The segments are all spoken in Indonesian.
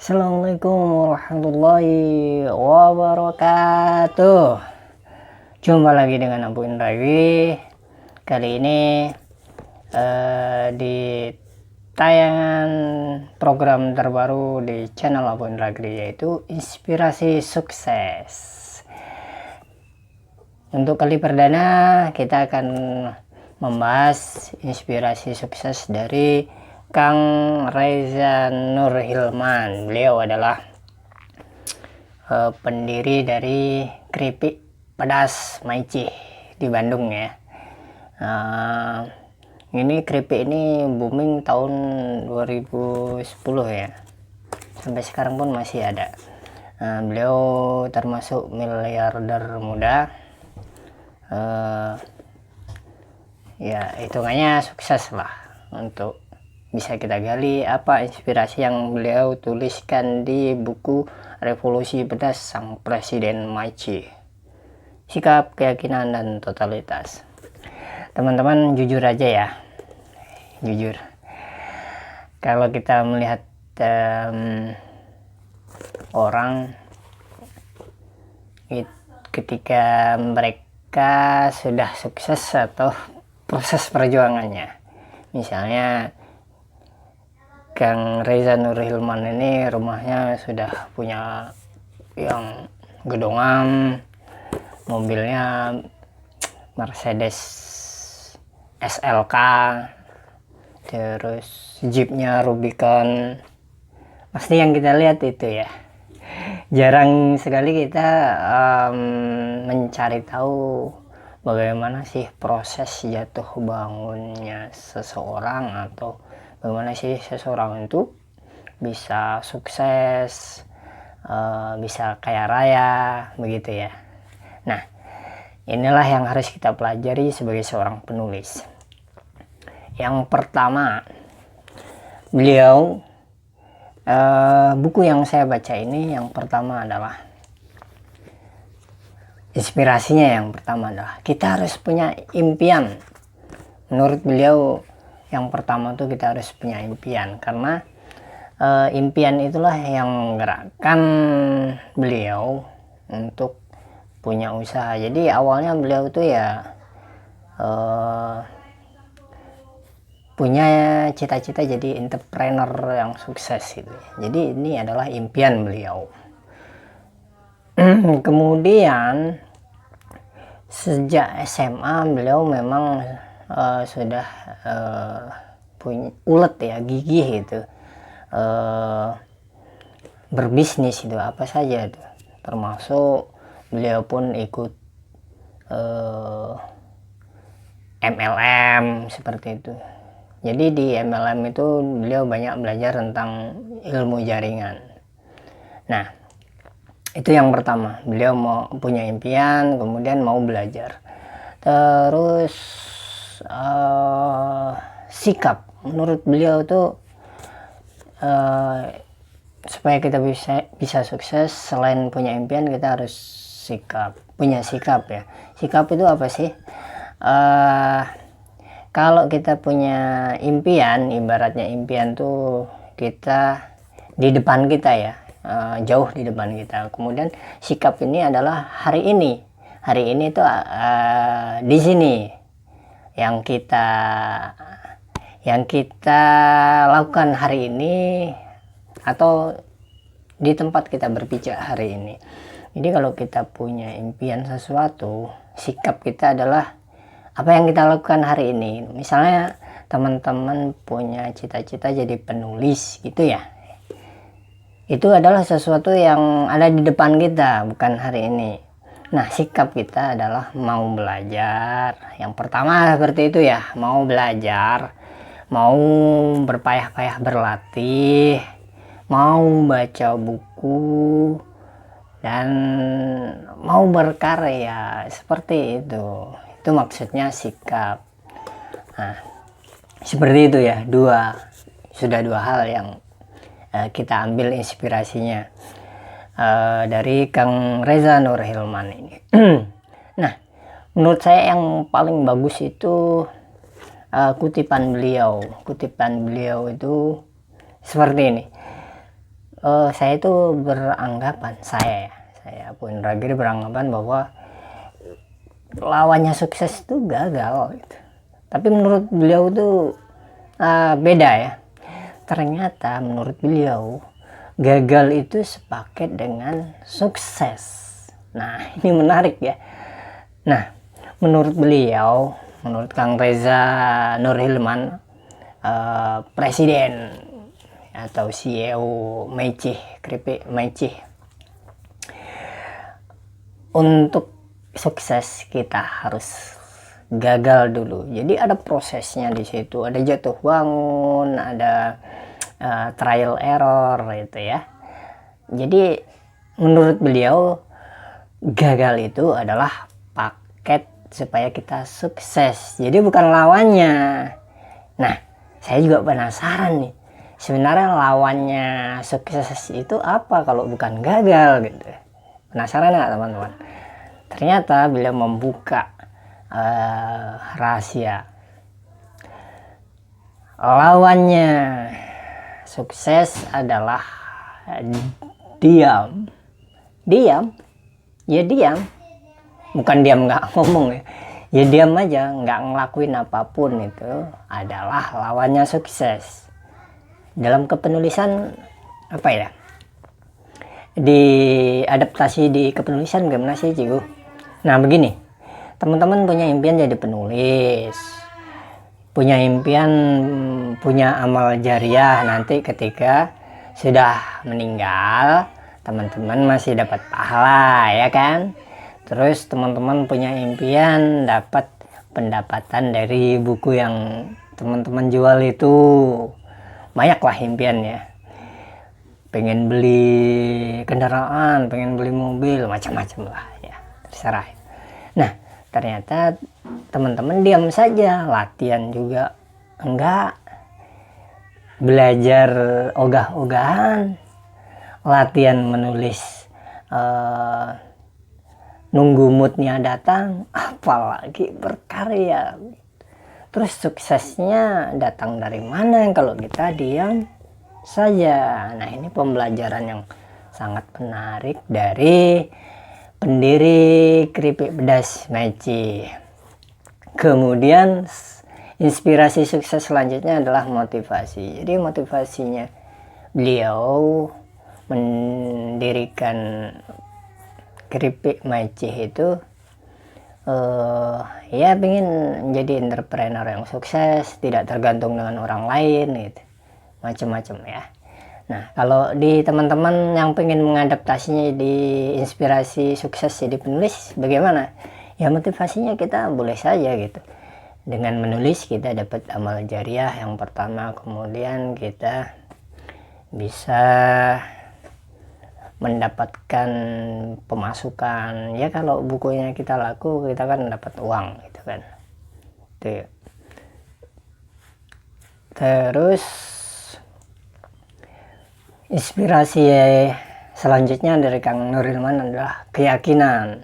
Assalamualaikum warahmatullahi wabarakatuh. Jumpa lagi dengan Abu Indrawi. Kali ini di tayangan program terbaru di channel Abu Indrawi, yaitu Inspirasi Sukses. Untuk kali perdana kita akan membahas inspirasi sukses dari Kang Reza Nur Hilman. Beliau adalah pendiri dari Keripik Pedas Maici di Bandung ya. Ini keripik ini booming tahun 2010 ya, sampai sekarang pun masih ada. Beliau termasuk miliarder muda, ya hitungannya sukses lah. Untuk bisa kita gali apa inspirasi yang beliau tuliskan di buku Revolusi Pedas Sang Presiden Maici, Sikap, Keyakinan, dan Totalitas. Teman-teman jujur aja ya, jujur, kalau kita melihat orang ketika mereka sudah sukses atau proses perjuangannya, misalnya Kang Reza Nur Hilman ini rumahnya sudah punya yang gedongan, mobilnya Mercedes SLK, terus jeepnya Rubicon. Pasti yang kita lihat itu ya. Jarang sekali kita mencari tahu bagaimana sih proses jatuh bangunnya seseorang, atau bagaimana sih seseorang itu bisa sukses, bisa kaya raya, begitu ya. Nah, inilah yang harus kita pelajari sebagai seorang penulis. Yang pertama, beliau buku yang saya baca ini, yang pertama adalah inspirasinya, yang pertama adalah kita harus punya impian. Menurut beliau, yang pertama tuh kita harus punya impian, karena impian itulah yang menggerakkan beliau untuk punya usaha. Jadi awalnya beliau tuh ya punya cita-cita jadi entrepreneur yang sukses gitu. Jadi ini adalah impian beliau. Kemudian sejak SMA beliau memang sudah punya ulet ya, gigih itu, berbisnis itu apa saja itu, termasuk beliau pun ikut MLM seperti itu. Jadi di MLM itu beliau banyak belajar tentang ilmu jaringan. Nah, itu yang pertama, beliau mau punya impian, kemudian mau belajar. Terus sikap, menurut beliau tuh supaya kita bisa sukses, selain punya impian kita harus punya sikap ya. Sikap itu apa sih? Kalau kita punya impian, ibaratnya impian tuh kita di depan kita ya, jauh di depan kita. Kemudian sikap ini adalah hari ini tuh di sini yang kita lakukan hari ini, atau di tempat kita berpijak hari ini. Jadi kalau kita punya impian sesuatu, sikap kita adalah apa yang kita lakukan hari ini. Misalnya teman-teman punya cita-cita jadi penulis gitu ya, itu adalah sesuatu yang ada di depan kita, bukan hari ini. Nah, sikap kita adalah mau belajar. Yang pertama seperti itu ya, mau belajar, mau berpayah-payah berlatih, mau baca buku, dan mau berkarya, seperti itu. Itu maksudnya sikap. Nah, seperti itu ya, sudah dua hal yang kita ambil inspirasinya dari Kang Reza Nur Hilman ini. Nah, menurut saya yang paling bagus itu kutipan beliau itu seperti ini. Saya itu beranggapan, saya pun Ragil beranggapan bahwa lawannya sukses itu gagal gitu. Tapi menurut beliau tuh beda ya. Ternyata menurut beliau gagal itu sepaket dengan sukses. Nah, ini menarik ya. Nah, menurut beliau, menurut Kang Reza Nur Hilman, presiden atau CEO Meicih, keripik Meicih, untuk sukses kita harus gagal dulu. Jadi ada prosesnya di situ, ada jatuh bangun, ada trial error gitu ya. Jadi menurut beliau gagal itu adalah paket supaya kita sukses. Jadi bukan lawannya. Nah, saya juga penasaran nih. Sebenarnya lawannya sukses itu apa kalau bukan gagal gitu. Penasaran nggak teman-teman? Ternyata beliau membuka rahasia. Lawannya sukses adalah diam. Diam. Ya diam. Bukan diam nggak ngomong ya. Ya diam aja, nggak ngelakuin apapun, itu adalah lawannya sukses. Dalam kepenulisan apa ya? Di adaptasi di kepenulisan gimana sih Cigu? Nah begini, teman-teman punya impian jadi penulis, punya impian punya amal jariah nanti ketika sudah meninggal, teman-teman masih dapat pahala ya kan. Terus teman-teman punya impian dapat pendapatan dari buku yang teman-teman jual itu, banyak lah impiannya, pengen beli kendaraan, pengen beli mobil, macam-macam lah ya, terserah. Nah ternyata teman-teman diam saja, latihan juga enggak, belajar ogah-ogahan, latihan menulis nunggu moodnya datang, apalagi berkarya. Terus suksesnya datang dari mana kalau kita diam saja? Nah ini pembelajaran yang sangat menarik dari pendiri keripik pedas Meicih. Kemudian inspirasi sukses selanjutnya adalah motivasi. Jadi motivasinya beliau mendirikan keripik Meicih itu ya pengen menjadi entrepreneur yang sukses, tidak tergantung dengan orang lain gitu, macam-macam ya. Nah kalau di teman-teman yang pengen mengadaptasinya di inspirasi sukses jadi penulis, bagaimana ya? Motivasinya kita boleh saja gitu, dengan menulis kita dapat amal jariah yang pertama, kemudian kita bisa mendapatkan pemasukan ya. Kalau bukunya kita laku, kita kan dapat uang gitu kan. Tuh. Terus inspirasi selanjutnya dari Kang Nur Hilman adalah keyakinan.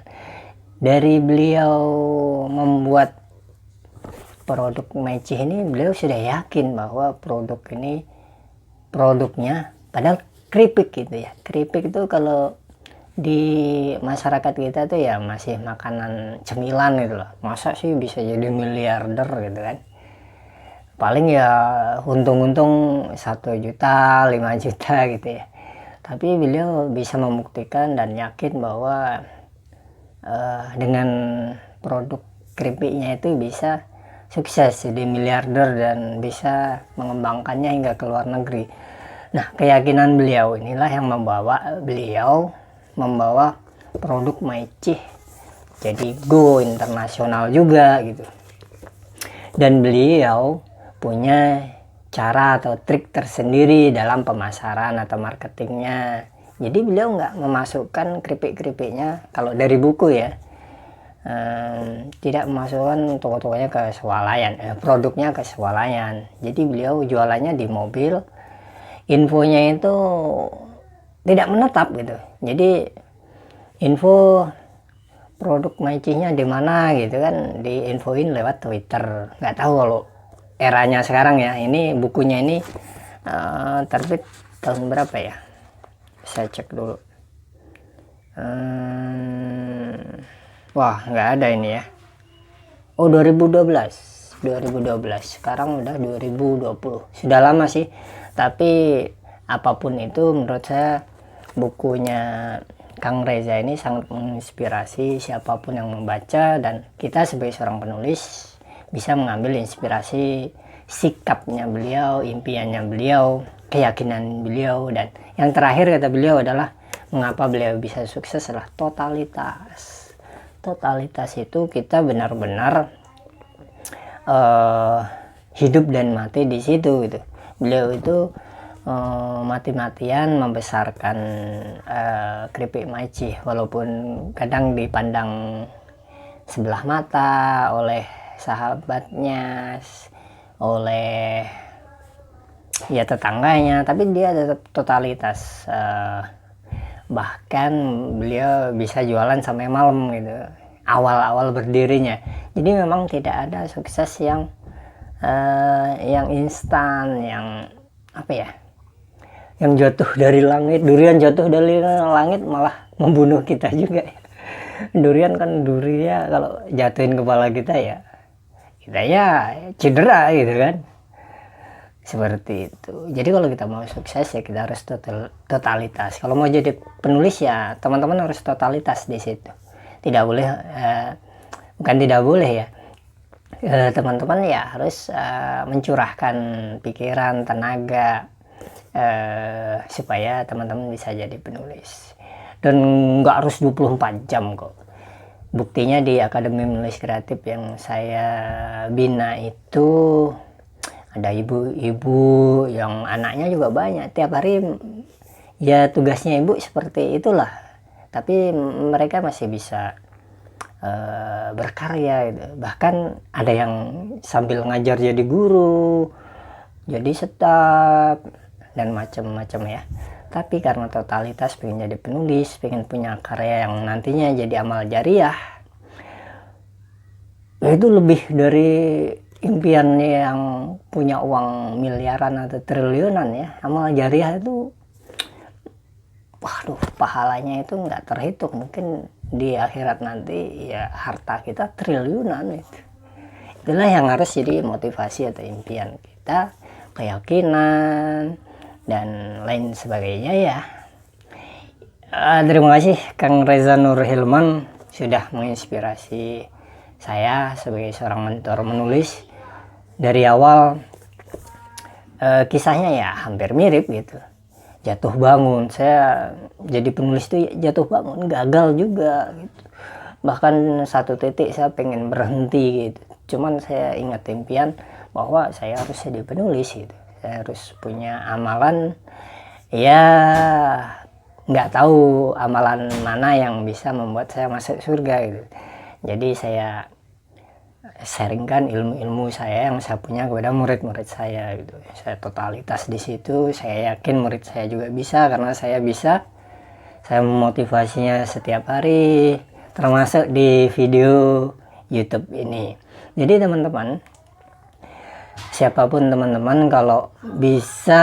Dari beliau membuat produk Meicih ini, beliau sudah yakin bahwa produk ini produknya padahal keripik gitu ya. Keripik itu kalau di masyarakat kita tuh ya masih makanan cemilan gitu loh. Masa sih bisa jadi miliarder gitu kan? Paling ya untung-untung 1 juta, 5 juta gitu ya. Tapi beliau bisa membuktikan dan yakin bahwa dengan produk keripiknya itu bisa sukses jadi miliarder dan bisa mengembangkannya hingga ke luar negeri. Nah keyakinan beliau inilah yang membawa beliau membawa produk Meicih jadi go internasional juga gitu. Dan beliau punya cara atau trik tersendiri dalam pemasaran atau marketingnya. Jadi beliau nggak memasukkan keripik-keripiknya, kalau dari buku ya, tidak memasukkan toko-tokonya ke swalayan, produknya ke swalayan. Jadi beliau jualannya di mobil, infonya itu tidak menetap gitu. Jadi info produk Meicihnya di mana gitu kan, diinfoin lewat Twitter. Nggak tahu kalau eranya sekarang ya. Ini bukunya ini terbit tahun berapa ya? saya cek dulu. Wah, nggak ada ini ya. Oh, 2012. Sekarang udah 2020. Sudah lama sih. Tapi apapun itu, menurut saya bukunya Kang Reza ini sangat menginspirasi siapapun yang membaca, dan kita sebagai seorang penulis bisa mengambil inspirasi sikapnya beliau, impiannya beliau, keyakinan beliau, dan yang terakhir kata beliau adalah mengapa beliau bisa sukses adalah totalitas. Totalitas itu kita benar-benar hidup dan mati di situ gitu. Beliau itu mati-matian membesarkan keripik Maici, walaupun kadang dipandang sebelah mata oleh sahabatnya, oleh ya tetangganya, tapi dia tetap totalitas. Bahkan beliau bisa jualan sampai malam gitu, awal-awal berdirinya. Jadi memang tidak ada sukses yang instan, yang apa ya, yang jatuh dari langit. Durian jatuh dari langit malah membunuh kita juga ya. Durian kan durinya kalau jatuhin kepala kita ya cedera gitu kan, seperti itu. Jadi kalau kita mau sukses ya kita harus totalitas. Kalau mau jadi penulis ya teman-teman harus totalitas di situ. Tidak boleh bukan tidak boleh ya, teman-teman ya harus mencurahkan pikiran, tenaga, supaya teman-teman bisa jadi penulis. Dan nggak harus 24 jam kok. Buktinya di Akademi Menulis Kreatif yang saya bina itu ada ibu-ibu yang anaknya juga banyak, tiap hari ya tugasnya ibu seperti itulah, tapi mereka masih bisa berkarya gitu. Bahkan ada yang sambil ngajar jadi guru, jadi staf, dan macam-macam ya. Tapi karena totalitas pengen jadi penulis, pengen punya karya yang nantinya jadi amal jariah, itu lebih dari impian yang punya uang miliaran atau triliunan ya. Amal jariah itu waduh, pahalanya itu nggak terhitung. Mungkin di akhirat nanti ya harta kita triliunan itu. Itulah yang harus jadi motivasi atau impian kita, keyakinan dan lain sebagainya ya. Terima kasih Kang Reza Nur Hilman sudah menginspirasi saya sebagai seorang mentor menulis. Dari awal kisahnya ya hampir mirip gitu, jatuh bangun. Saya jadi penulis itu jatuh bangun, gagal juga gitu. Bahkan satu titik saya pengen berhenti gitu, cuman saya ingat impian bahwa saya harus jadi penulis gitu. Saya harus punya amalan, ya nggak tahu amalan mana yang bisa membuat saya masuk surga gitu. Jadi saya sharingkan ilmu-ilmu saya yang saya punya kepada murid-murid saya gitu. Saya totalitas di situ. Saya yakin murid saya juga bisa, karena saya bisa. Saya memotivasinya setiap hari, termasuk di video YouTube ini. Jadi teman-teman, siapapun teman-teman, kalau bisa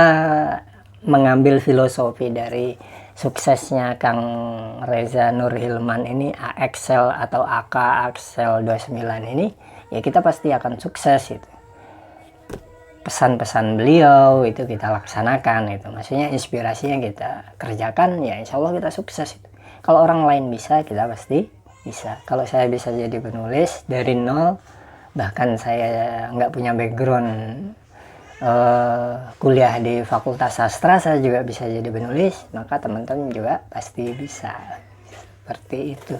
mengambil filosofi dari suksesnya Kang Reza Nur Hilman ini, AXL atau AK Axel 29 ini, ya kita pasti akan sukses itu. Pesan-pesan beliau itu kita laksanakan itu, maksudnya inspirasi yang kita kerjakan ya insya Allah kita sukses itu. Kalau orang lain bisa, kita pasti bisa. Kalau saya bisa jadi penulis dari nol, bahkan saya nggak punya background kuliah di Fakultas Sastra, saya juga bisa jadi penulis, maka teman-teman juga pasti bisa. Seperti itu.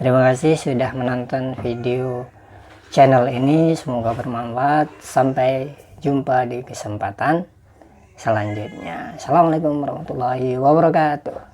Terima kasih sudah menonton video channel ini, semoga bermanfaat. Sampai jumpa di kesempatan selanjutnya. Assalamualaikum warahmatullahi wabarakatuh.